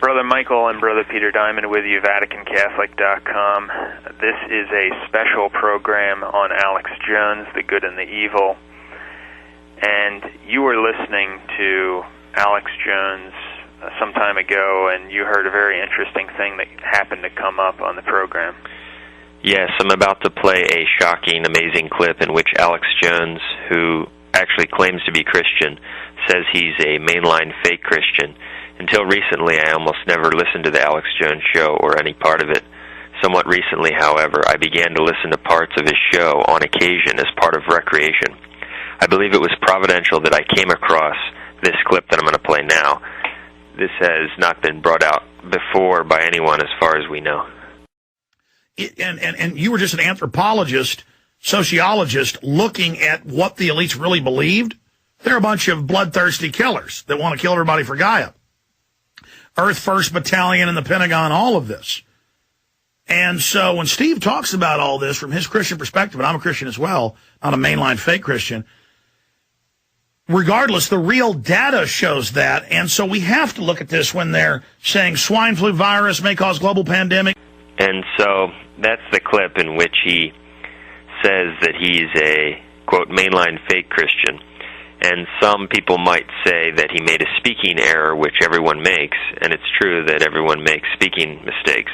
Brother Michael and Brother Peter Dimond with you, VaticanCatholic.com. This is a special program on Alex Jones, the good and the evil. And you were listening to Alex Jones some time ago, and you heard a very interesting thing that happened to come up on the program. Yes, I'm about to play a shocking, amazing clip in which Alex Jones, who actually claims to be Christian, says he's a mainline fake Christian. Until recently, I almost never listened to the Alex Jones show or any part of it. Somewhat recently, however, I began to listen to parts of his show on occasion as part of recreation. I believe it was providential that I came across this clip that I'm going to play now. This has not been brought out before by anyone as far as we know. And you were just an anthropologist, sociologist, looking at what the elites really believed. They're a bunch of bloodthirsty killers that want to kill everybody for Gaia. Earth First Battalion and the Pentagon, all of this. And so when Steve talks about all this from his Christian perspective, and I'm a Christian as well, not a mainline fake Christian, regardless, the real data shows that. And so we have to look at this when they're saying swine flu virus may cause global pandemic. And so that's the clip in which he says that he's a, quote, mainline fake Christian. And some people might say that he made a speaking error, which everyone makes, and it's true that everyone makes speaking mistakes.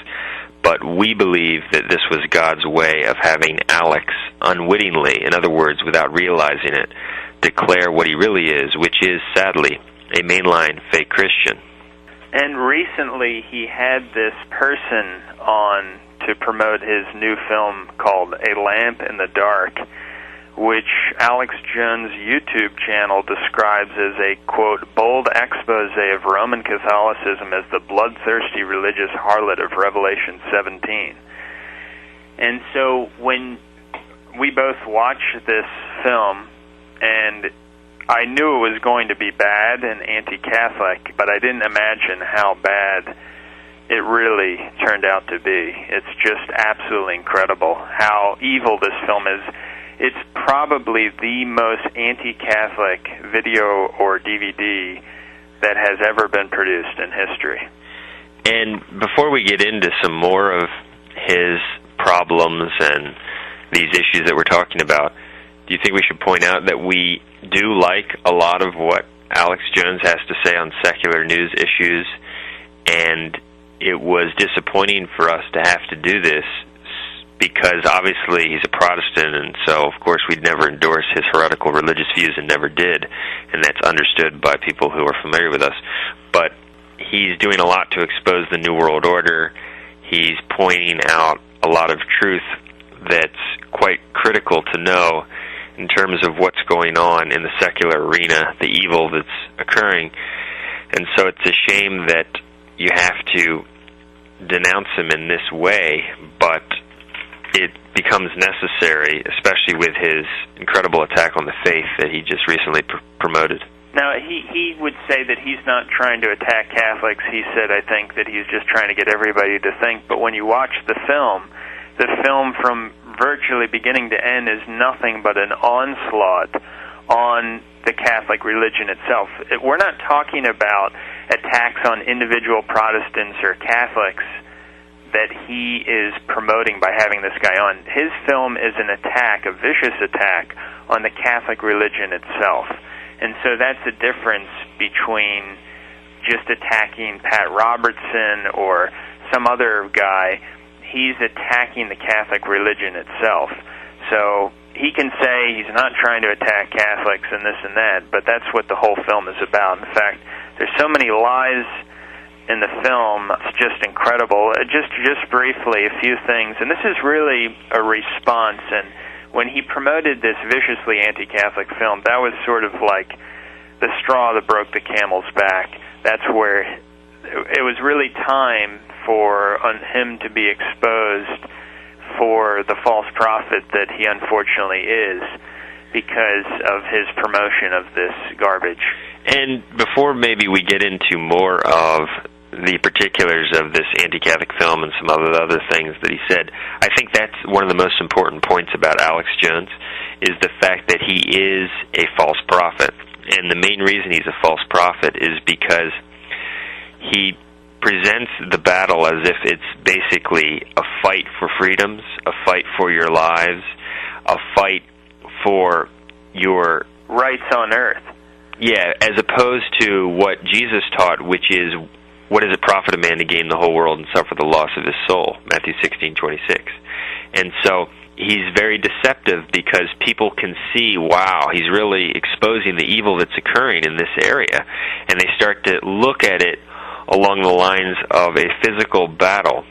But we believe that this was God's way of having Alex unwittingly, in other words, without realizing it, declare what he really is, which is, sadly, a mainline fake Christian. And recently he had this person on to promote his new film called A Lamp in the Dark, which Alex Jones' YouTube channel describes as a, quote, bold expose of Roman Catholicism as the bloodthirsty religious harlot of Revelation 17. And so when we both watched this film, and I knew it was going to be bad and anti-Catholic, but I didn't imagine how bad it really turned out to be. It's just absolutely incredible how evil this film is. It's probably the most anti-Catholic video or DVD that has ever been produced in history. And before we get into some more of his problems and these issues that we're talking about, do you think we should point out that we do like a lot of what Alex Jones has to say on secular news issues, and it was disappointing for us to have to do this because obviously he's a Protestant, and so of course we'd never endorse his heretical religious views and never did, and that's understood by people who are familiar with us. But he's doing a lot to expose the New World Order. He's pointing out a lot of truth that's quite critical to know in terms of what's going on in the secular arena, the evil that's occurring. And so it's a shame that you have to denounce him in this way, but it becomes necessary, especially with his incredible attack on the faith that he just recently promoted. Now, he would say that he's not trying to attack Catholics. He said, I think, that he's just trying to get everybody to think. But when you watch the film from virtually beginning to end is nothing but an onslaught on the Catholic religion itself. We're not talking about attacks on individual Protestants or Catholics that he is promoting by having this guy on. His film is an attack, a vicious attack, on the Catholic religion itself. And so that's the difference between just attacking Pat Robertson or some other guy. He's attacking the Catholic religion itself. So he can say he's not trying to attack Catholics and this and that, but that's what the whole film is about. In fact, there's so many lies in the film, it's just incredible. Just briefly, a few things, and this is really a response, and when he promoted this viciously anti-Catholic film, that was sort of like the straw that broke the camel's back. That's where it was really time for him to be exposed for the false prophet that he unfortunately is because of his promotion of this garbage. And before maybe we get into more of the particulars of this anti-Catholic film and some other things that he said, I think that's one of the most important points about Alex Jones, is the fact that he is a false prophet. And the main reason he's a false prophet is because he presents the battle as if it's basically a fight for freedoms, a fight for your lives, a fight for your rights on earth. Yeah, as opposed to what Jesus taught, which is, what does it profit a man to gain the whole world and suffer the loss of his soul? Matthew 16:26. And so he's very deceptive because people can see, wow, he's really exposing the evil that's occurring in this area. And they start to look at it along the lines of a physical battle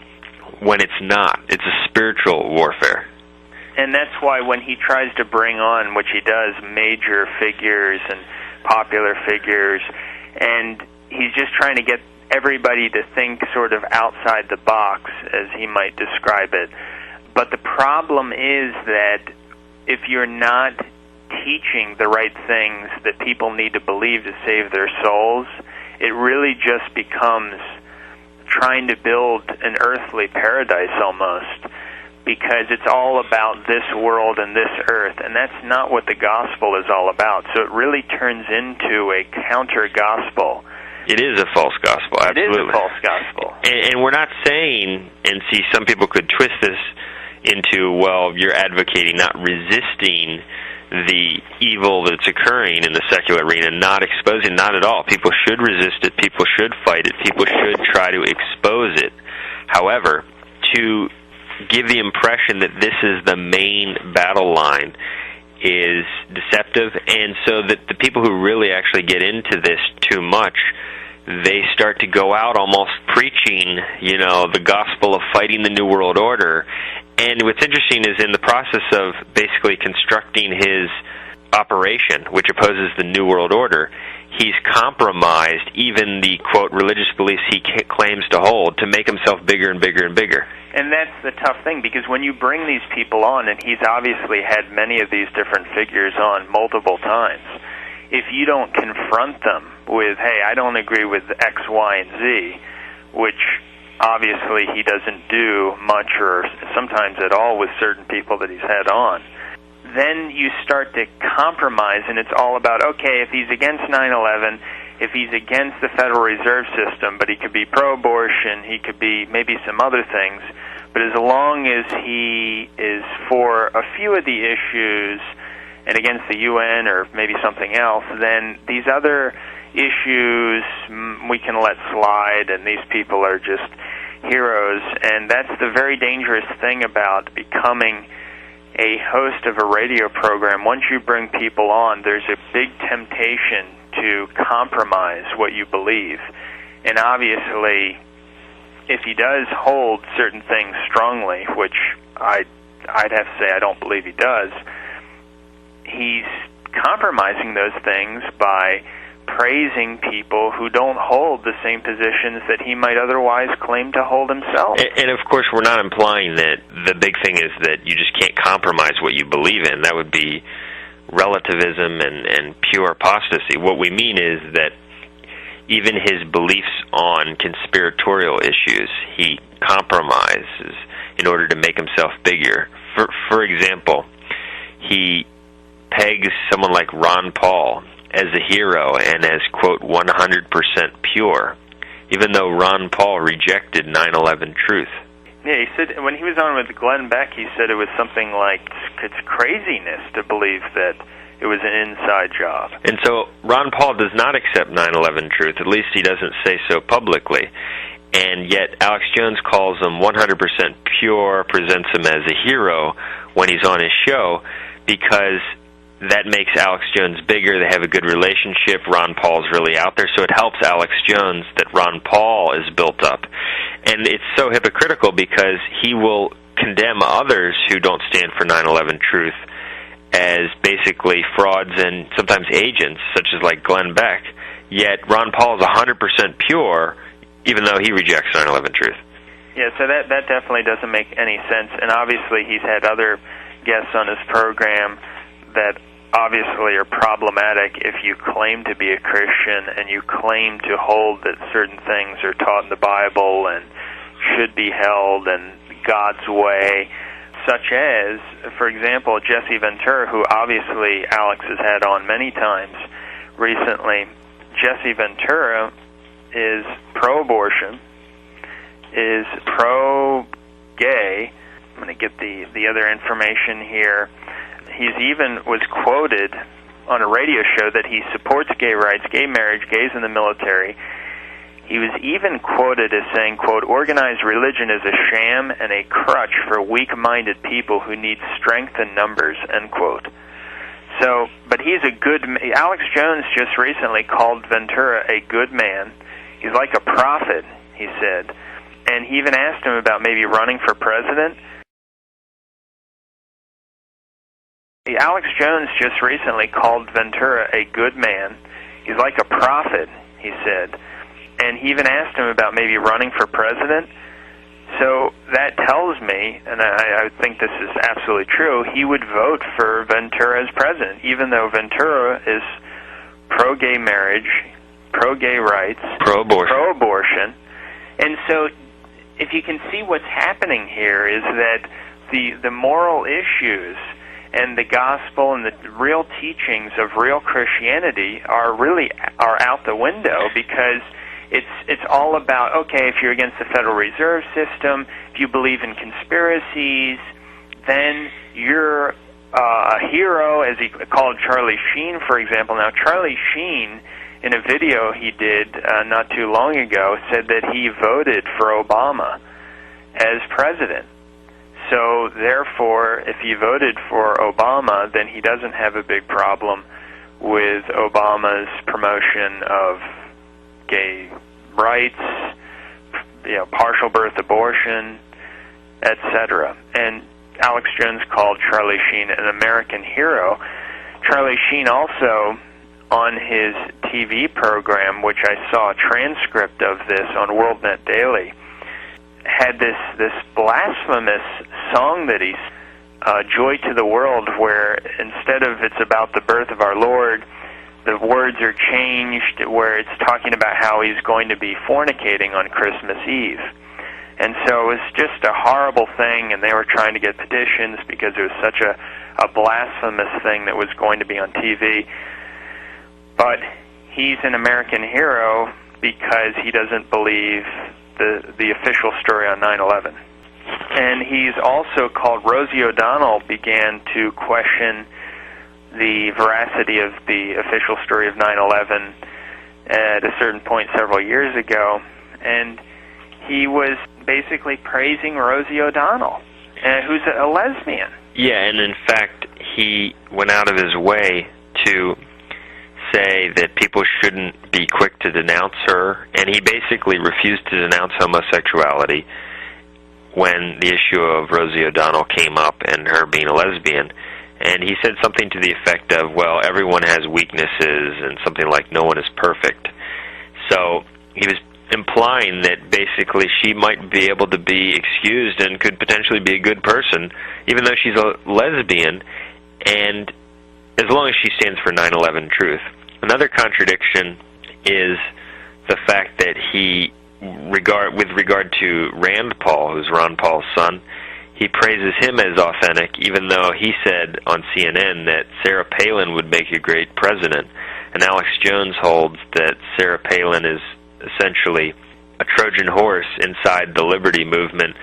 when it's not. It's a spiritual warfare. And that's why when he tries to bring on, which he does, major figures and popular figures, and he's just trying to get everybody to think sort of outside the box, as he might describe it. But the problem is that if you're not teaching the right things that people need to believe to save their souls, it really just becomes trying to build an earthly paradise almost, because it's all about this world and this earth, and that's not what the gospel is all about. So it really turns into a counter-gospel. It is a false gospel, absolutely. It is a false gospel. And we're not saying, and see, some people could twist this into, well, you're advocating not resisting the evil that's occurring in the secular arena, not exposing, not at all. People should resist it, people should fight it, people should try to expose it. However, to give the impression that this is the main battle line is deceptive, and so that the people who really actually get into this too much, they start to go out almost preaching, the gospel of fighting the New World Order. And what's interesting is in the process of basically constructing his operation, which opposes the New World Order, he's compromised even the, quote, religious beliefs he claims to hold to make himself bigger and bigger and bigger. And that's the tough thing, because when you bring these people on, and he's obviously had many of these different figures on multiple times, if you don't confront them with, hey, I don't agree with X, Y, and Z, which obviously he doesn't do much or sometimes at all with certain people that he's had on, then you start to compromise, and it's all about, okay, if he's against 9/11, if he's against the Federal Reserve System, but he could be pro-abortion, he could be maybe some other things, but as long as he is for a few of the issues and against the UN or maybe something else, then these other issues we can let slide, and these people are just heroes. And that's the very dangerous thing about becoming a host of a radio program. Once you bring people on, there's a big temptation to compromise what you believe. And obviously, if he does hold certain things strongly, which I'd have to say I don't believe he does, he's compromising those things by praising people who don't hold the same positions that he might otherwise claim to hold himself. And of course, we're not implying that the big thing is that you just can't compromise what you believe in. That would be relativism and pure apostasy. What we mean is that even his beliefs on conspiratorial issues, he compromises in order to make himself bigger. For example, he pegs someone like Ron Paul as a hero and as, quote, 100% pure, even though Ron Paul rejected 9/11 truth. Yeah, he said, when he was on with Glenn Beck, he said it was something like, it's craziness to believe that it was an inside job. And so Ron Paul does not accept 9/11 truth, at least he doesn't say so publicly. And yet Alex Jones calls him 100% pure, presents him as a hero when he's on his show, because that makes Alex Jones bigger. They have a good relationship. Ron Paul's really out there, so it helps Alex Jones that Ron Paul is built up. And it's so hypocritical because he will condemn others who don't stand for 9/11 truth as basically frauds and sometimes agents, such as like Glenn Beck. Yet Ron Paul is 100% pure, even though he rejects 9/11 truth. Yeah, so that definitely doesn't make any sense. And obviously he's had other guests on his program that obviously are problematic if you claim to be a Christian and you claim to hold that certain things are taught in the Bible and should be held in God's way, such as, for example, Jesse Ventura, who obviously Alex has had on many times recently. Jesse Ventura is pro-abortion, is pro-gay. I'm going to get the other information here. He's even was quoted on a radio show that he supports gay rights, gay marriage, gays in the military. He was even quoted as saying, quote, "Organized religion is a sham and a crutch for weak-minded people who need strength in numbers," end quote. So, but he's a good... Alex Jones just recently called Ventura a good man. He's like a prophet, he said. And he even asked him about maybe running for president. Alex Jones just recently called Ventura a good man. He's like a prophet, he said. And he even asked him about maybe running for president. So that tells me, and I think this is absolutely true, he would vote for Ventura as president, even though Ventura is pro-gay marriage, pro-gay rights, pro-abortion. And so if you can see what's happening here is that the moral issues and the gospel and the real teachings of real Christianity are out the window, because it's all about, okay, if you're against the Federal Reserve System, if you believe in conspiracies, then you're a hero, as he called Charlie Sheen, for example. Now, Charlie Sheen, in a video he did not too long ago, said that he voted for Obama as president. So, therefore, if he voted for Obama, then he doesn't have a big problem with Obama's promotion of gay rights, partial birth abortion, etc. And Alex Jones called Charlie Sheen an American hero. Charlie Sheen also, on his TV program, which I saw a transcript of this on WorldNet Daily, had this blasphemous song that he's Joy to the World, where instead of it's about the birth of our Lord, the words are changed, where it's talking about how he's going to be fornicating on Christmas Eve. And so it was just a horrible thing, and they were trying to get petitions because it was such a blasphemous thing that was going to be on TV. But he's an American hero because he doesn't believe the official story on 9/11. And he's also called... Rosie O'Donnell began to question the veracity of the official story of 9/11 at a certain point several years ago, and he was basically praising Rosie O'Donnell, who's a lesbian. Yeah, and in fact, he went out of his way to say that people shouldn't be quick to denounce her, and he basically refused to denounce homosexuality when the issue of Rosie O'Donnell came up and her being a lesbian. And he said something to the effect of, well, everyone has weaknesses, and something like no one is perfect. So he was implying that basically she might be able to be excused and could potentially be a good person, even though she's a lesbian, and as long as she stands for 9/11 truth. Another contradiction is the fact that he, with regard to Rand Paul, who's Ron Paul's son, he praises him as authentic, even though he said on CNN that Sarah Palin would make a great president. And Alex Jones holds that Sarah Palin is essentially a Trojan horse inside the liberty movement,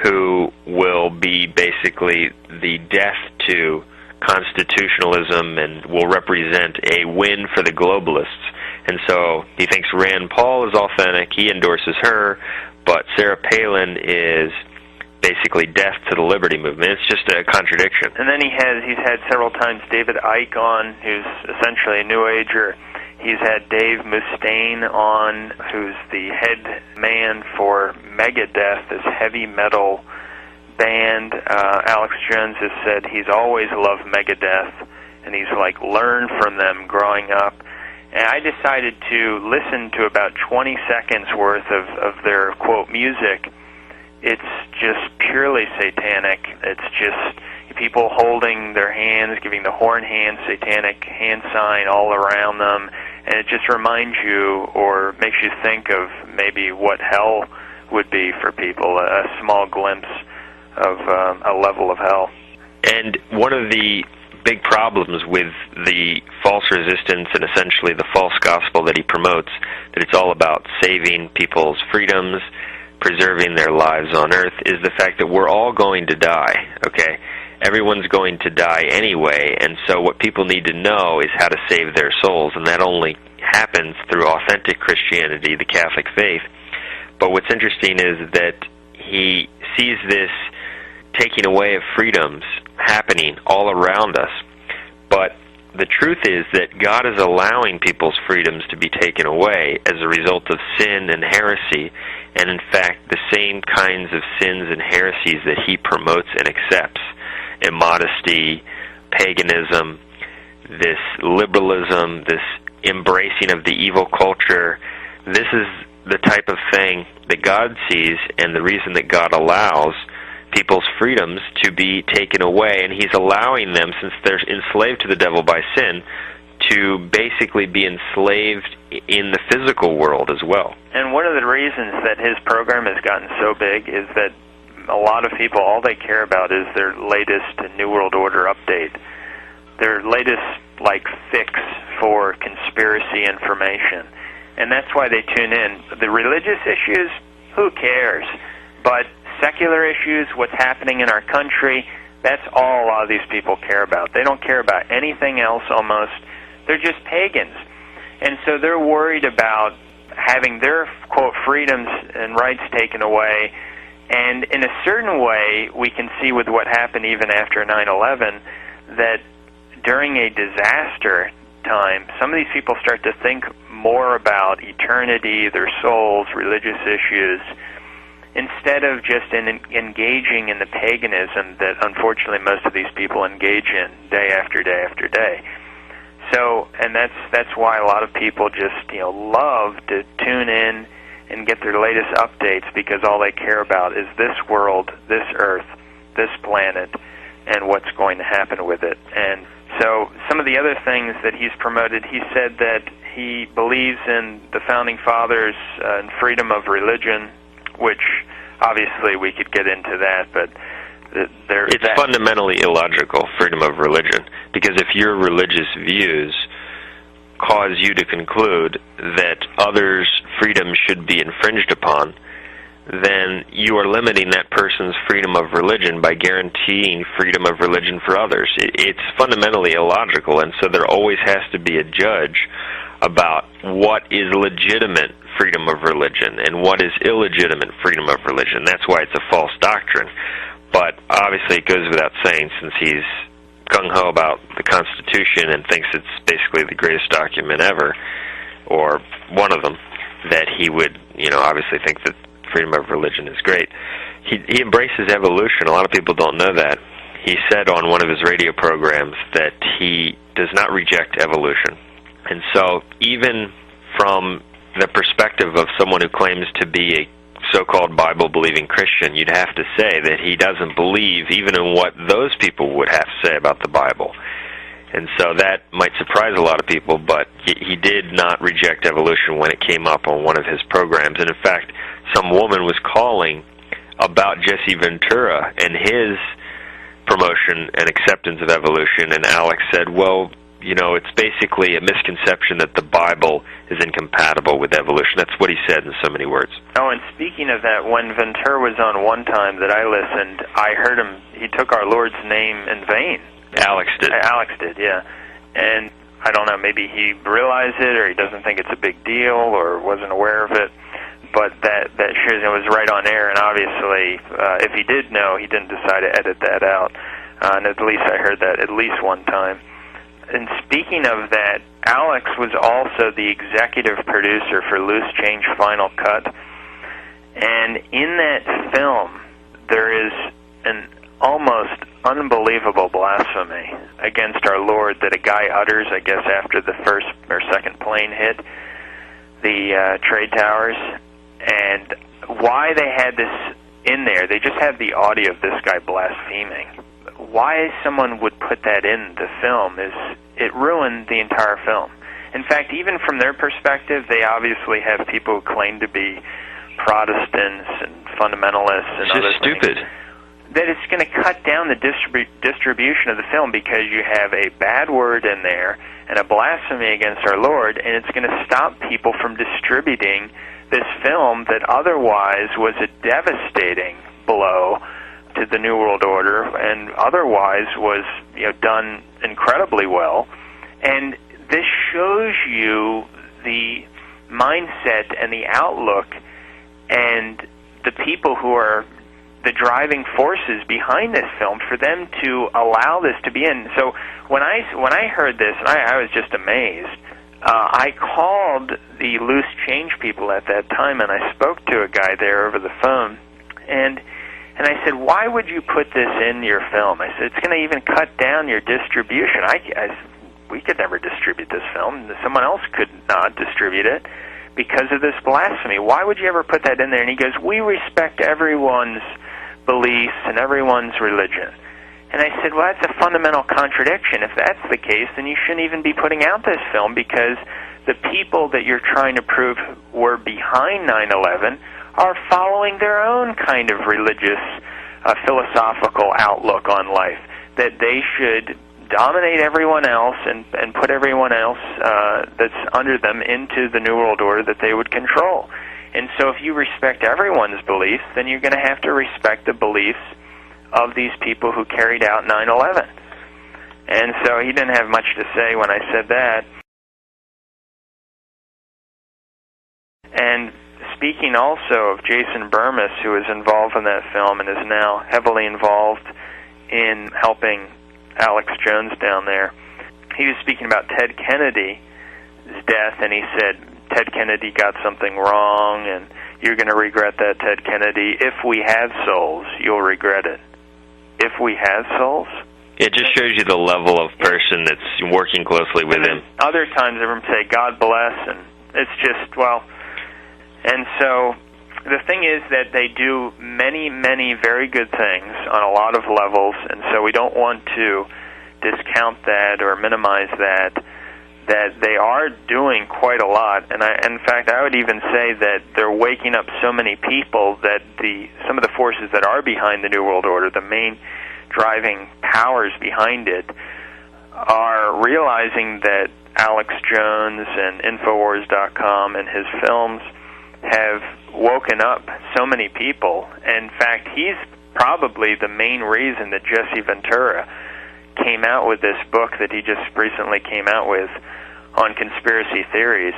who will be basically the death to constitutionalism and will represent a win for the globalists. And so he thinks Rand Paul is authentic, he endorses her, but Sarah Palin is basically death to the liberty movement. It's just a contradiction. And then he's had several times David Icke on, who's essentially a New Ager. He's had Dave Mustaine on, who's the head man for Megadeth, this heavy metal band. Alex Jones has said he's always loved Megadeth, and he's learned from them growing up. And I decided to listen to about 20 seconds worth of their, quote, music. It's just purely satanic. It's just people holding their hands, giving the horn hand, satanic hand sign all around them, and it just reminds you or makes you think of maybe what hell would be for people, a small glimpse of a level of hell. And one of the big problems with the false resistance and essentially the false gospel that he promotes, that it's all about saving people's freedoms, preserving their lives on earth is the fact that we're all going to die, okay? Everyone's going to die anyway, and so what people need to know is how to save their souls, and that only happens through authentic Christianity, the Catholic faith. But what's interesting is that he sees this taking away of freedoms happening all around us. But the truth is that God is allowing people's freedoms to be taken away as a result of sin and heresy, and in fact the same kinds of sins and heresies that he promotes and accepts: immodesty, paganism, this liberalism, this embracing of the evil culture. This is the type of thing that God sees, and the reason that God allows people's freedoms to be taken away, and he's allowing them, since they're enslaved to the devil by sin, to basically be enslaved in the physical world as well. And one of the reasons that his program has gotten so big is that a lot of people, all they care about is their latest New World Order update, their latest fix for conspiracy information. And that's why they tune in. The religious issues, who cares? But secular issues, what's happening in our country, that's all a lot of these people care about. They don't care about anything else almost. They're just pagans. And so they're worried about having their, quote, freedoms and rights taken away. And in a certain way, we can see with what happened even after 9/11, that during a disaster time, some of these people start to think more about eternity, their souls, religious issues, instead of just engaging in the paganism that unfortunately most of these people engage in day after day after day. So, and that's why a lot of people just love to tune in and get their latest updates, because all they care about is this world, this earth, this planet, and what's going to happen with it. And so some of the other things that he's promoted, he said that he believes in the Founding Fathers and freedom of religion, which obviously we could get into that, but it's fundamentally illogical, freedom of religion, because if your religious views cause you to conclude that others' freedom should be infringed upon, then you are limiting that person's freedom of religion by guaranteeing freedom of religion for others. It's fundamentally illogical, and so there always has to be a judge about what is legitimate freedom of religion and what is illegitimate freedom of religion. That's why it's a false doctrine. But obviously it goes without saying, since he's gung-ho about the Constitution and thinks it's basically the greatest document ever, or one of them, that he would, obviously think that freedom of religion is great. He embraces evolution. A lot of people don't know that. He said on one of his radio programs that he does not reject evolution. And so even from the perspective of someone who claims to be a so-called Bible-believing Christian, you'd have to say that he doesn't believe even in what those people would have to say about the Bible. And so that might surprise a lot of people, but he did not reject evolution when it came up on one of his programs. And in fact, some woman was calling about Jesse Ventura and his promotion and acceptance of evolution, and Alex said, well, it's basically a misconception that the Bible is incompatible with evolution. That's what he said in so many words. Oh, and speaking of that, when Ventura was on one time that I listened, I heard him, he took our Lord's name in vain. Alex did. Alex did, yeah. And I don't know, maybe he realized it, or he doesn't think it's a big deal, or wasn't aware of it. But that shows it was right on air, and obviously, if he did know, he didn't decide to edit that out. And at least I heard that at least one time. And speaking of that, Alex was also the executive producer for Loose Change Final Cut. And in that film, there is an almost unbelievable blasphemy against our Lord that a guy utters, I guess, after the first or second plane hit the trade towers. And why they had this in there, they just had the audio of this guy blaspheming. Why someone would put that in the film is it ruined the entire film. In fact, even from their perspective, they obviously have people who claim to be Protestants and fundamentalists and other things. It's just stupid. That it's going to cut down the distribution of the film because you have a bad word in there and a blasphemy against our Lord, and it's going to stop people from distributing this film that otherwise was a devastating blow to the New World Order and otherwise was, done incredibly well. And this shows you the mindset and the outlook and the people who are the driving forces behind this film for them to allow this to be in. So when I heard this, and I was just amazed. I called the loose change people at that time, and I spoke to a guy there over the phone, and I said, "Why would you put this in your film?" I said, "It's going to even cut down your distribution. We could never distribute this film. Someone else could not distribute it because of this blasphemy. Why would you ever put that in there?" And he goes, "We respect everyone's beliefs and everyone's religion." And I said, "Well, that's a fundamental contradiction. If that's the case, then you shouldn't even be putting out this film, because the people that you're trying to prove were behind 9/11 are following their own kind of religious, philosophical outlook on life, that they should dominate everyone else and put everyone else that's under them into the New World Order that they would control. And so if you respect everyone's beliefs, then you're going to have to respect the beliefs of these people who carried out 9/11. And so he didn't have much to say when I said that. And speaking also of Jason Burmis, who was involved in that film and is now heavily involved in helping Alex Jones down there, he was speaking about Ted Kennedy's death, and he said, Ted Kennedy got something wrong, and you're going to regret that, Ted Kennedy. If we have souls, you'll regret it. If we have souls? It just shows you the level of person that's working closely with him. Other times everyone say, God bless, and it's just, well... And so the thing is that they do many, many very good things on a lot of levels, and so we don't want to discount that or minimize that they are doing quite a lot. And in fact, I would even say that they're waking up so many people that some of the forces that are behind the New World Order, the main driving powers behind it, are realizing that Alex Jones and Infowars.com and his films have woken up so many people. In fact, he's probably the main reason that Jesse Ventura came out with this book that he just recently came out with on conspiracy theories.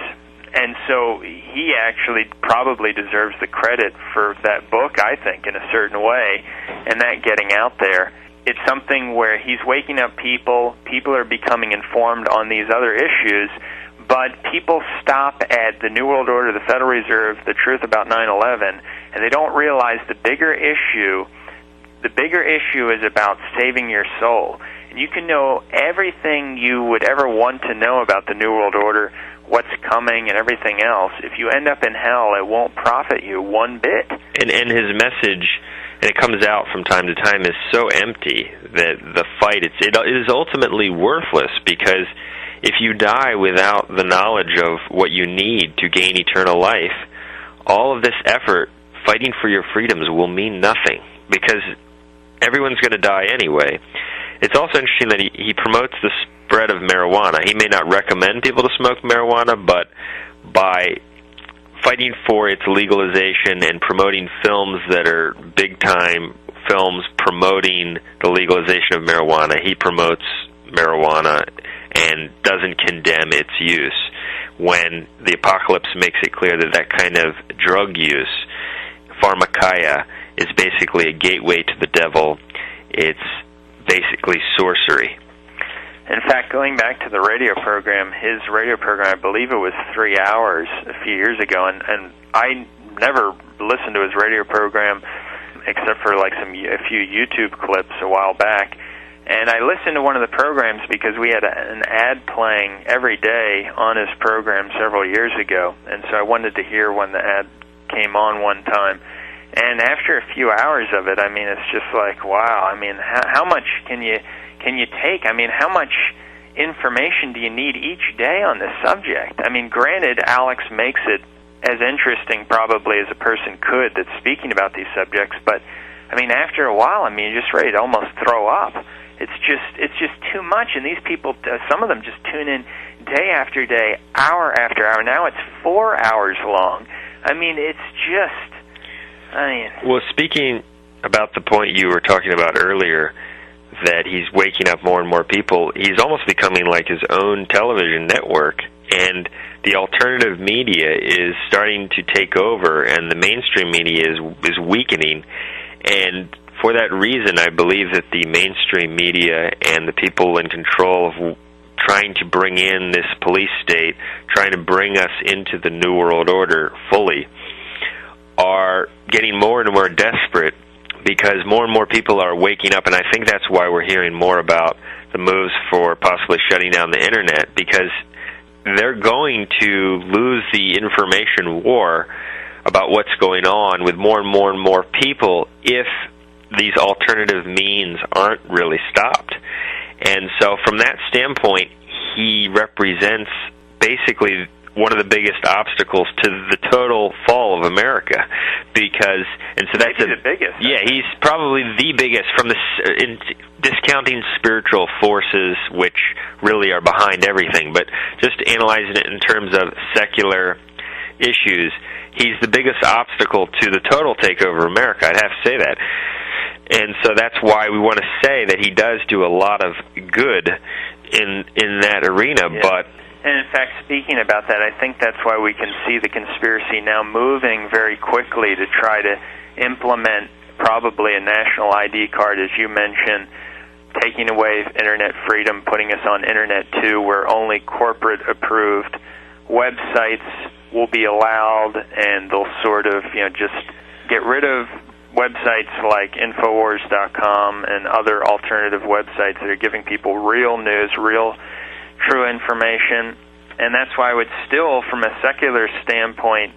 And so he actually probably deserves the credit for that book, I think, in a certain way, and that getting out there. It's something where he's waking up people are becoming informed on these other issues, but people stop at the New World Order, the Federal Reserve, the truth about 9/11, and they don't realize the bigger issue. The bigger issue is about saving your soul. And you can know everything you would ever want to know about the New World Order, what's coming and everything else. If you end up in hell, it won't profit you one bit. And his message, and it comes out from time to time, is so empty that the fight, it is ultimately worthless, because if you die without the knowledge of what you need to gain eternal life, all of this effort fighting for your freedoms will mean nothing, because everyone's going to die anyway. It's also interesting that he promotes the spread of marijuana. He may not recommend people to smoke marijuana, but by fighting for its legalization and promoting films that are big-time films promoting the legalization of marijuana, he promotes marijuana and doesn't condemn its use, when the apocalypse makes it clear that that kind of drug use, pharmakeia, is basically a gateway to the devil. It's basically sorcery. In fact, going back to the radio program, his radio program, I believe it was 3 hours a few years ago, and I never listened to his radio program except for like a few YouTube clips a while back. And I listened to one of the programs because we had an ad playing every day on his program several years ago, and so I wanted to hear when the ad came on one time. And after a few hours of it, I mean, it's just like, wow. I mean, how much can you take? I mean, how much information do you need each day on this subject? I mean, granted, Alex makes it as interesting probably as a person could that's speaking about these subjects, but I mean, after a while, I mean, you're just ready to almost throw up. It's just too much, and these people, some of them just tune in day after day, hour after hour. Now it's 4 hours long I mean, it's just, Well, speaking about the point you were talking about earlier, that he's waking up more and more people, he's almost becoming like his own television network, and the alternative media is starting to take over, and the mainstream media is weakening. And for that reason, I believe that the mainstream media and the people in control of trying to bring in this police state, trying to bring us into the New World Order fully, are getting more and more desperate, because more and more people are waking up, and I think that's why we're hearing more about the moves for possibly shutting down the Internet, because they're going to lose the information war about what's going on with more and more and more people if these alternative means aren't really stopped. And so from that standpoint, he represents basically one of the biggest obstacles to the total fall of America, because, and so that's the biggest. Yeah, he's probably the biggest from the discounting spiritual forces, which really are behind everything, but just analyzing it in terms of secular issues, he's the biggest obstacle to the total takeover of America. I'd have to say that. And so that's why we want to say that he does do a lot of good in that arena, yeah. But and in fact, speaking about that, I think that's why we can see the conspiracy now moving very quickly to try to implement probably a national ID card, as you mentioned, taking away Internet freedom, putting us on Internet 2, where only corporate-approved websites will be allowed, and they'll sort of, just get rid of websites like Infowars.com and other alternative websites that are giving people real news, real true information. And that's why I would still, from a secular standpoint,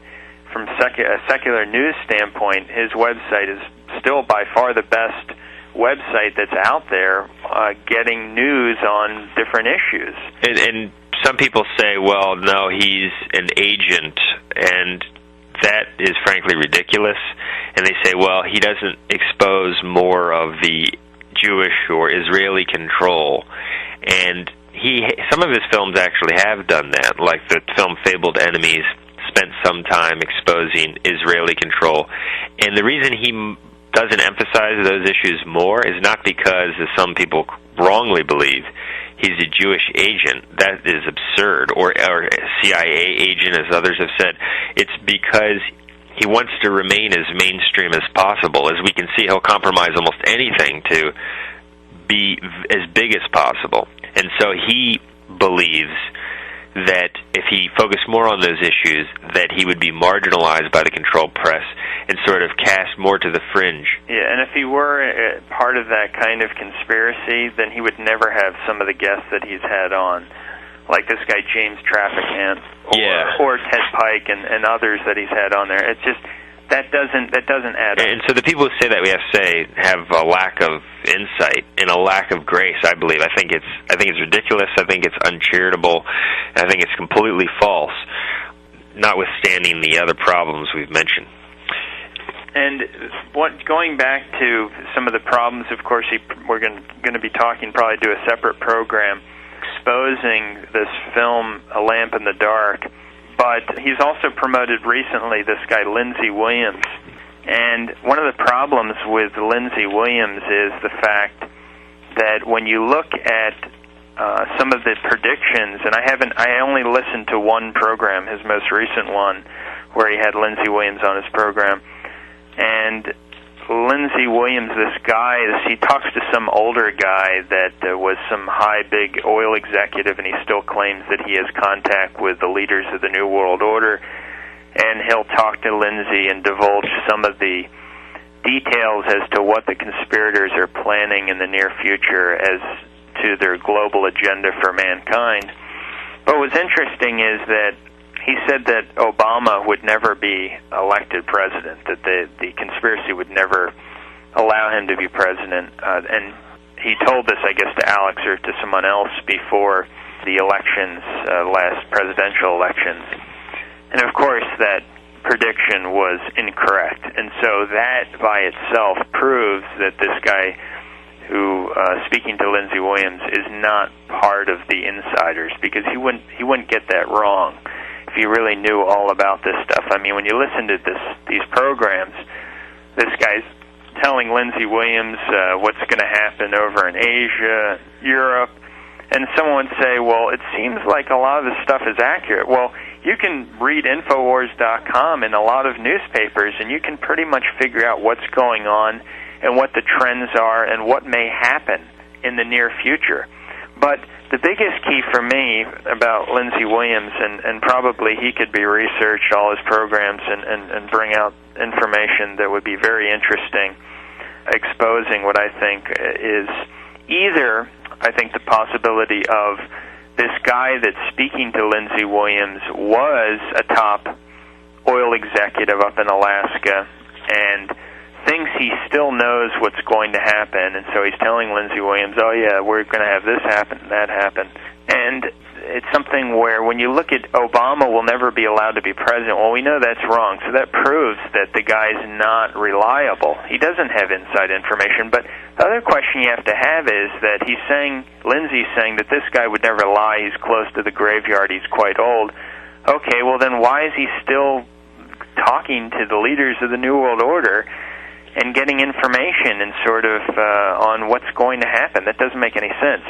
from a secular news standpoint, his website is still by far the best website that's out there getting news on different issues. And some people say, well, no, he's an agent, and that is frankly ridiculous. And they say, well, he doesn't expose more of the Jewish or Israeli control. And some of his films actually have done that, like the film Fabled Enemies spent some time exposing Israeli control. And the reason he doesn't emphasize those issues more is not because, as some people wrongly believe, he's a Jewish agent. That is absurd. Or a CIA agent, as others have said. It's because he wants to remain as mainstream as possible. As we can see, he'll compromise almost anything to be as big as possible. And so he believes that if he focused more on those issues, that he would be marginalized by the controlled press and sort of cast more to the fringe. Yeah, and if he were part of that kind of conspiracy, then he would never have some of the guests that he's had on, like this guy James Trafficant, or Ted Pike and others that he's had on there. It's just that doesn't add up. And so the people who say that, we have to say, have a lack of insight and a lack of grace, I believe. I think it's ridiculous. I think it's uncharitable. I think it's completely false, notwithstanding the other problems we've mentioned. And going back to some of the problems, of course, we're going to be talking, probably do a separate program exposing this film, A Lamp in the Dark. But he's also promoted recently this guy, Lindsey Williams. And one of the problems with Lindsey Williams is the fact that when you look at some of the predictions, and I only listened to one program, his most recent one, where he had Lindsey Williams on his program. And Lindsey Williams, this guy, he talks to some older guy that was some big oil executive, and he still claims that he has contact with the leaders of the New World Order. And he'll talk to Lindsey and divulge some of the details as to what the conspirators are planning in the near future as to their global agenda for mankind. But what's interesting is that he said that Obama would never be elected president, that the conspiracy would never allow him to be president. And he told this, I guess, to Alex or to someone else before the elections, last presidential elections. And, of course, that prediction was incorrect. And so that by itself proves that this guy who, speaking to Lindsey Williams, is not part of the insiders, because he wouldn't get that wrong. If if he really knew all about this stuff. I mean, when you listen to these programs, this guy's telling Lindsey Williams what's going to happen over in Asia, Europe, and someone would say, well, it seems like a lot of this stuff is accurate. Well, you can read Infowars.com and a lot of newspapers, and you can pretty much figure out what's going on and what the trends are and what may happen in the near future. But the biggest key for me about Lindsey Williams, and probably he could be researched all his programs and bring out information that would be very interesting, exposing what I think is either, I think, the possibility of this guy that's speaking to Lindsey Williams was a top oil executive up in Alaska and thinks he still knows what's going to happen, and so he's telling Lindsey Williams, oh yeah, we're going to have this happen, that happen. And it's something where when you look at Obama will never be allowed to be president, well, we know that's wrong, so that proves that the guy's not reliable. He doesn't have inside information, but the other question you have to have is that he's saying, Lindsey's saying that this guy would never lie, he's close to the graveyard, he's quite old. Okay, well then why is he still talking to the leaders of the New World Order and getting information and sort of on what's going to happen? That doesn't make any sense.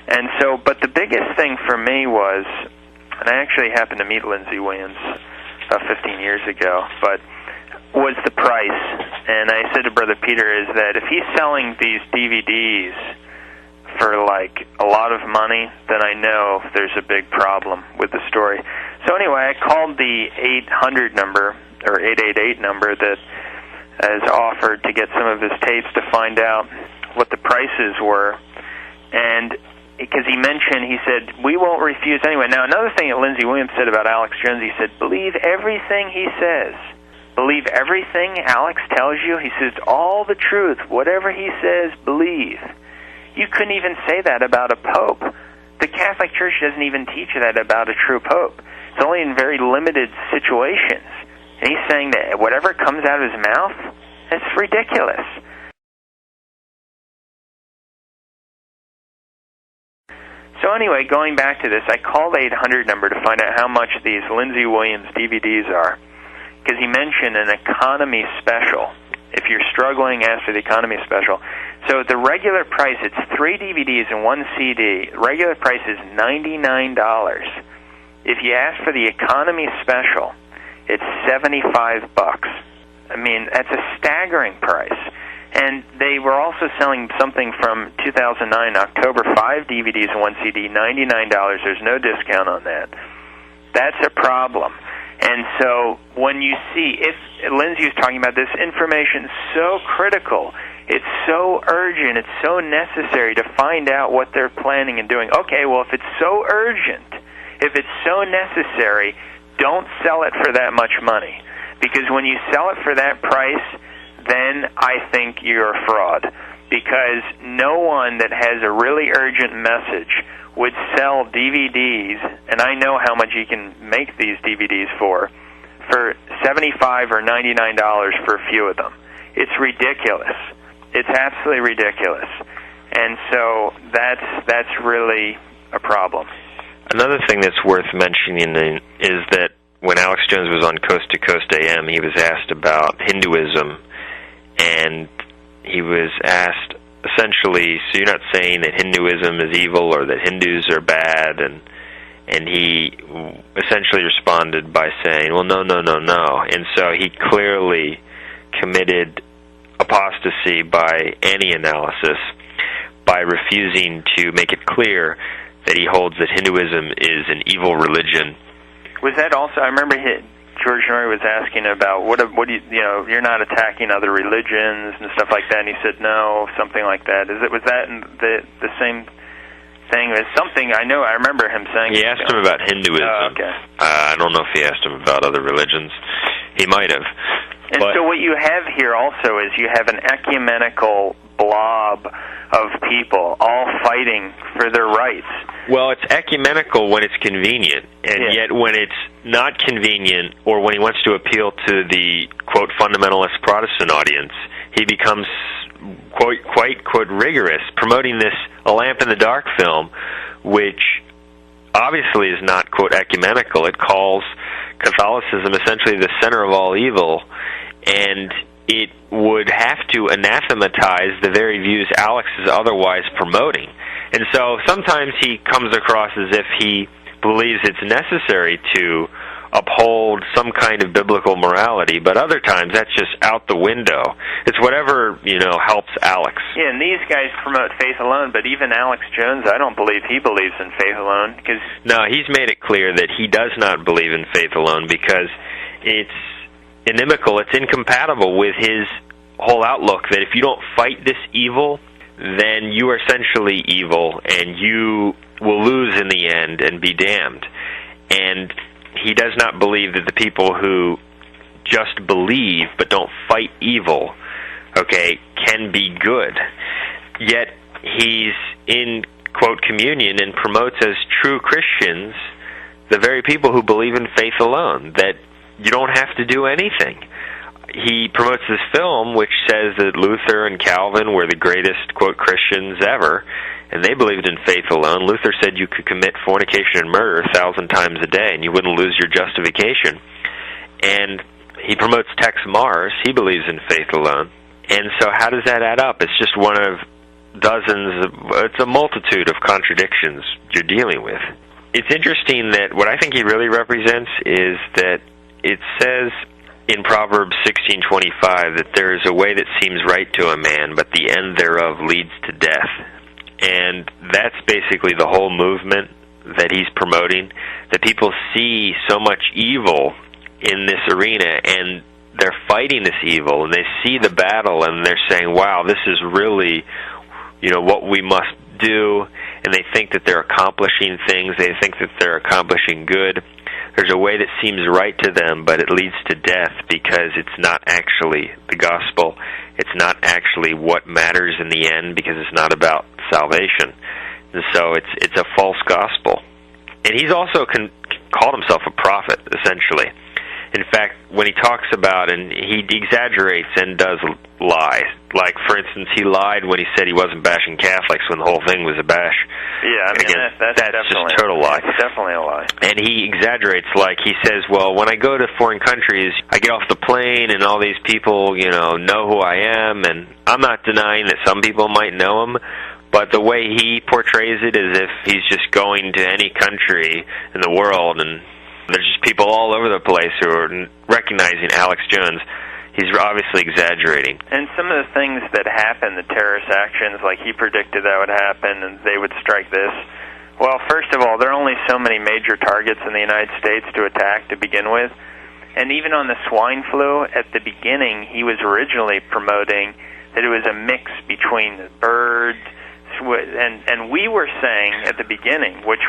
And so, but the biggest thing for me was, and I actually happened to meet Lindsey Williams about 15 years ago, but was the price. And I said to Brother Peter is that if he's selling these DVDs for like a lot of money, then I know there's a big problem with the story. So anyway, I called the 800 number, or 888 number that has offered to get some of his tapes to find out what the prices were. And because he mentioned, he said, we won't refuse anyway. Now, another thing that Lindsey Williams said about Alex Jones, he said, believe everything he says. Believe everything Alex tells you. He says, all the truth, whatever he says, believe. You couldn't even say that about a pope. The Catholic Church doesn't even teach that about a true pope. It's only in very limited situations. And he's saying that whatever comes out of his mouth, that's ridiculous. So anyway, going back to this, I called the 800 number to find out how much these Lindsey Williams DVDs are, because he mentioned an economy special. If you're struggling, ask for the economy special. So the regular price, it's 3 DVDs and 1 CD. The regular price is $99. If you ask for the economy special, it's $75. I mean, that's a staggering price. And they were also selling something from 2009, October, 5 DVDs and 1 CD, $99. There's no discount on that. That's a problem. And so when you see, if Lindsey was talking about this information, so critical, it's so urgent, it's so necessary to find out what they're planning and doing. Okay, well, if it's so urgent, if it's so necessary, don't sell it for that much money. Because when you sell it for that price, then I think you're a fraud. Because no one that has a really urgent message would sell DVDs, and I know how much you can make these DVDs for $75 or $99 for a few of them. It's ridiculous. It's absolutely ridiculous. And so that's really a problem. Another thing that's worth mentioning is that when Alex Jones was on Coast to Coast AM, he was asked about Hinduism, and he was asked essentially, so you're not saying that Hinduism is evil or that Hindus are bad, and he essentially responded by saying, well, no. And so he clearly committed apostasy by any analysis by refusing to make it clear that he holds that Hinduism is an evil religion. Was that also, I remember George Norrie was asking about what do you know, you're not attacking other religions and stuff like that, and he said no, something like that. Was that the same thing as something? I remember him saying. He asked him about Hinduism. Oh, okay. I don't know if he asked him about other religions. He might have. And so what you have here also is you have an ecumenical blob of people all fighting for their rights. Well, it's ecumenical when it's convenient, and yet when it's not convenient, or when he wants to appeal to the, quote, fundamentalist Protestant audience, he becomes quite rigorous, promoting this A Lamp in the Dark film, which obviously is not, quote, ecumenical. It calls Catholicism essentially the center of all evil, and it would have to anathematize the very views Alex is otherwise promoting. And so sometimes he comes across as if he believes it's necessary to uphold some kind of biblical morality, but other times that's just out the window. It's whatever, helps Alex. Yeah, and these guys promote faith alone, but even Alex Jones, I don't believe he believes in faith alone. No, he's made it clear that he does not believe in faith alone because it's inimical, it's incompatible with his whole outlook that if you don't fight this evil, then you are essentially evil and you will lose in the end and be damned. And he does not believe that the people who just believe but don't fight evil, can be good. Yet he's in, quote, communion and promotes as true Christians the very people who believe in faith alone, that you don't have to do anything. He promotes this film which says that Luther and Calvin were the greatest, quote, Christians ever, and they believed in faith alone. Luther said you could commit fornication and murder 1,000 times a day and you wouldn't lose your justification. And he promotes Tex Mars. He believes in faith alone. And so how does that add up? It's just one of dozens it's a multitude of contradictions you're dealing with. It's interesting that what I think he really represents is that it says in Proverbs 16:25 that there is a way that seems right to a man, but the end thereof leads to death. And that's basically the whole movement that he's promoting, that people see so much evil in this arena, and they're fighting this evil, and they see the battle, and they're saying, wow, this is really, what we must do, and they think that they're accomplishing things, they think that they're accomplishing good. There's a way that seems right to them, but it leads to death because it's not actually the gospel. It's not actually what matters in the end because it's not about salvation. And so it's a false gospel. And he's also called himself a prophet, essentially. In fact, when he talks about, and he exaggerates and does lie. Like, for instance, he lied when he said he wasn't bashing Catholics when the whole thing was a bash. Yeah, that's just a total lie. That's definitely a lie. And he exaggerates, like he says, well, when I go to foreign countries, I get off the plane and all these people, know who I am, and I'm not denying that some people might know him, but the way he portrays it is if he's just going to any country in the world and there's just people all over the place who are recognizing Alex Jones. He's obviously exaggerating. And some of the things that happen, the terrorist actions, like he predicted that would happen and they would strike this. Well, first of all, there are only so many major targets in the United States to attack to begin with. And even on the swine flu, at the beginning, he was originally promoting that it was a mix between the birds, and we were saying at the beginning, which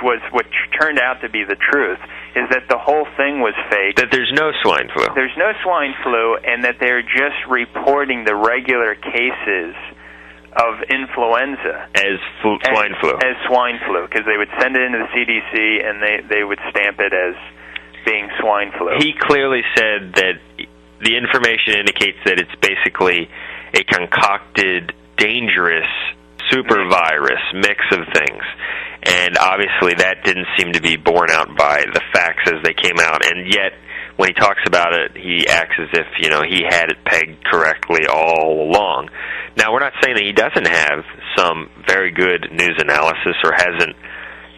turned out to be the truth, is that the whole thing was fake. That there's no swine flu. There's no swine flu, and that they're just reporting the regular cases of influenza as swine flu. As swine flu, because they would send it into the CDC and they would stamp it as being swine flu. He clearly said that the information indicates that it's basically a concocted, dangerous super virus mix of things, and obviously that didn't seem to be borne out by the facts as they came out. And yet, when he talks about it, he acts as if he had it pegged correctly all along. Now, we're not saying that he doesn't have some very good news analysis or hasn't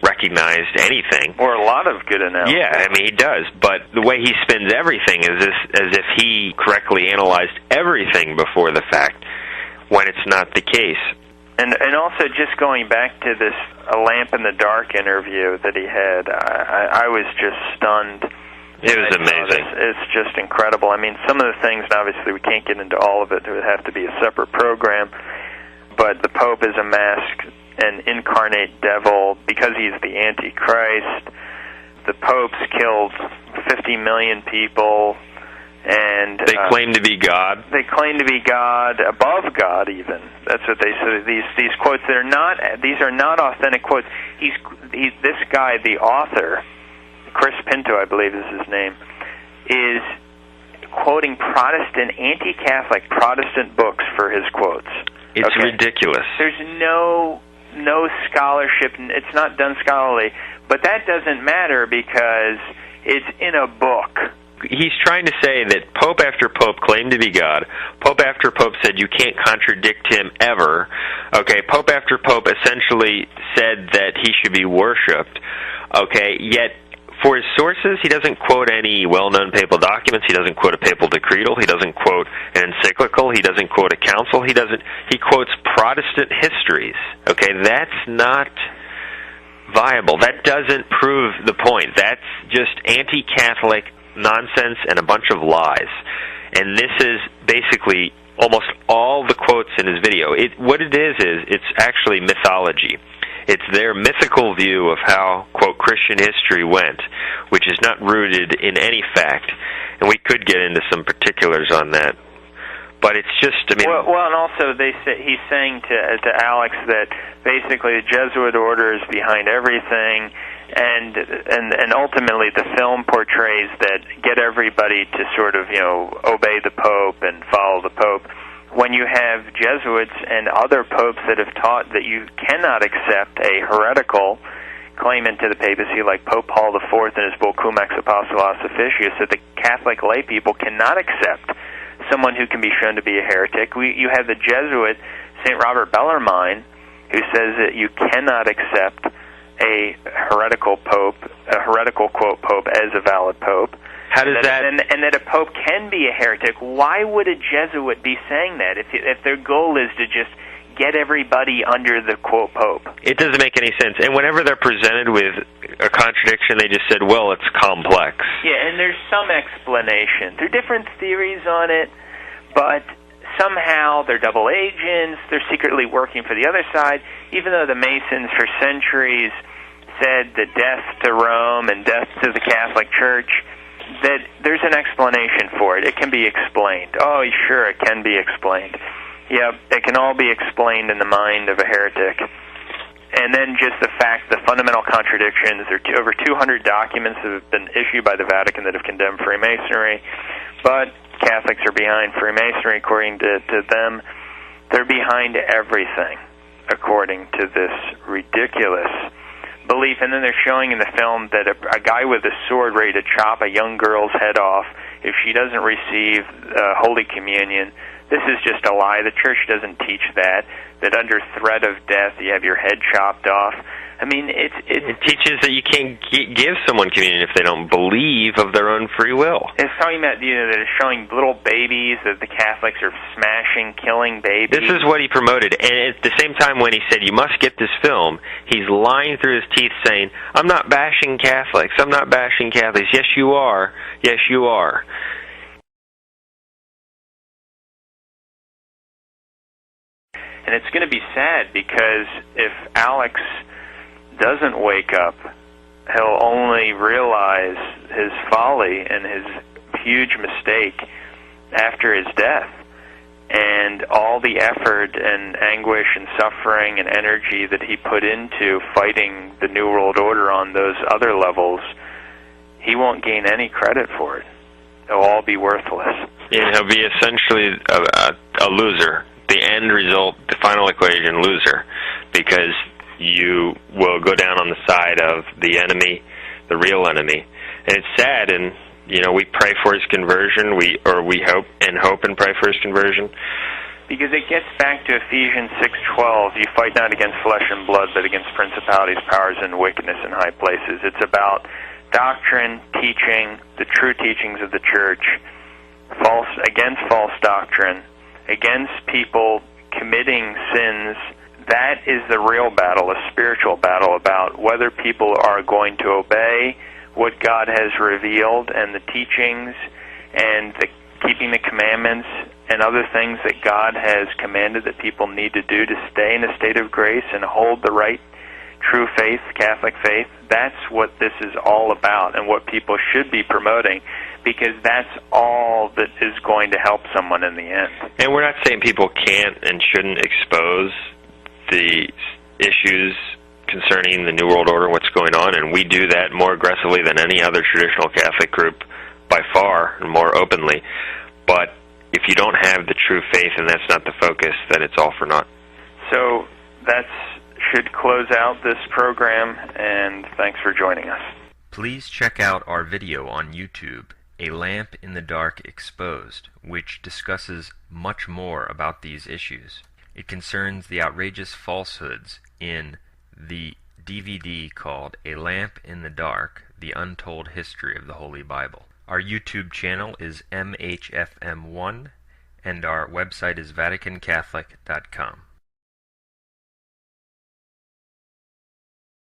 recognized anything, or a lot of good analysis. Yeah, he does. But the way he spins everything is as if he correctly analyzed everything before the fact, when it's not the case. And also, just going back to this A Lamp in the Dark interview that he had, I was just stunned. It was amazing. It's just incredible. Some of the things, and obviously we can't get into all of it. It would have to be a separate program. But the Pope is a masked and incarnate devil because he's the Antichrist. The Pope's killed 50 million people. And they claim to be God. They claim to be God, above God even. That's what they say. These quotes these are not authentic quotes. He's this guy, the author, Chris Pinto, I believe is his name, is quoting Protestant, anti-Catholic Protestant books for his quotes. It's ridiculous. There's no scholarship. It's not done scholarly. But that doesn't matter because it's in a book. He's trying to say that Pope after Pope claimed to be God. Pope after Pope said you can't contradict him ever. Okay, Pope after Pope essentially said that he should be worshipped. Okay, yet for his sources, he doesn't quote any well-known papal documents. He doesn't quote a papal decretal. He doesn't quote an encyclical. He doesn't quote a council. He quotes Protestant histories. Okay, that's not viable. That doesn't prove the point. That's just anti-Catholic nonsense and a bunch of lies. And this is basically almost all the quotes in his video. What it is it's actually mythology. It's their mythical view of how, quote, Christian history went, which is not rooted in any fact. And we could get into some particulars on that. But it's just, I mean... Well, and also he's saying to Alex that basically the Jesuit order is behind everything, and ultimately the film portrays that get everybody to sort of, obey the Pope and follow the Pope. When you have Jesuits and other popes that have taught that you cannot accept a heretical claimant to the papacy like Pope Paul IV in his bull Cum Ex Apostolos Officius, that the Catholic lay people cannot accept someone who can be shown to be a heretic. You have the Jesuit, St. Robert Bellarmine, who says that you cannot accept a heretical pope, a heretical, quote, pope, as a valid pope. How does that... And that a pope can be a heretic. Why would a Jesuit be saying that if their goal is to just get everybody under the, quote, pope? It doesn't make any sense. And whenever they're presented with a contradiction, they just said, well, it's complex. Yeah, and there's some explanation. There are different theories on it, but somehow they're double agents, they're secretly working for the other side, even though the Masons for centuries said that death to Rome and death to the Catholic Church, that there's an explanation for it. It can be explained. Oh, sure, it can be explained. Yeah, it can all be explained in the mind of a heretic. And then just the fact, the fundamental contradictions, there are over 200 documents that have been issued by the Vatican that have condemned Freemasonry, but Catholics are behind Freemasonry according to them. They're behind everything according to this ridiculous belief. And then they're showing in the film that a guy with a sword ready to chop a young girl's head off if she doesn't receive Holy Communion. This is just a lie. The Church doesn't teach that under threat of death you have your head chopped off. I mean, it teaches that you can't give someone communion if they don't believe of their own free will. It's talking about, that it's showing little babies, that the Catholics are smashing, killing babies. This is what he promoted. And at the same time when he said, you must get this film, he's lying through his teeth saying, I'm not bashing Catholics. I'm not bashing Catholics. Yes, you are. Yes, you are. And it's going to be sad because if Alex doesn't wake up, he'll only realize his folly and his huge mistake after his death. And all the effort and anguish and suffering and energy that he put into fighting the New World Order on those other levels, he won't gain any credit for it. It'll all be worthless. And he'll be essentially a loser. The end result, the final equation, loser, because you will go down on the side of the enemy, the real enemy. And it's sad, and we pray for his conversion, we hope and pray for his conversion. Because it gets back to Ephesians 6:12, you fight not against flesh and blood, but against principalities, powers, and wickedness in high places. It's about doctrine, teaching, the true teachings of the Church, against false doctrine, against people committing sins. That is the real battle, a spiritual battle about whether people are going to obey what God has revealed and the teachings and keeping the commandments and other things that God has commanded that people need to do to stay in a state of grace and hold the right, true faith, Catholic faith. That's what this is all about and what people should be promoting, because that's all that is going to help someone in the end. And we're not saying people can't and shouldn't expose the issues concerning the New World Order, what's going on, and we do that more aggressively than any other traditional Catholic group by far and more openly. But if you don't have the true faith and that's not the focus, then it's all for naught. So that's should close out this program, and thanks for joining us. Please check out our video on YouTube, A Lamp in the Dark Exposed, which discusses much more about these issues. It concerns the outrageous falsehoods in the DVD called A Lamp in the Dark, The Untold History of the Holy Bible. Our YouTube channel is MHFM1, and our website is VaticanCatholic.com.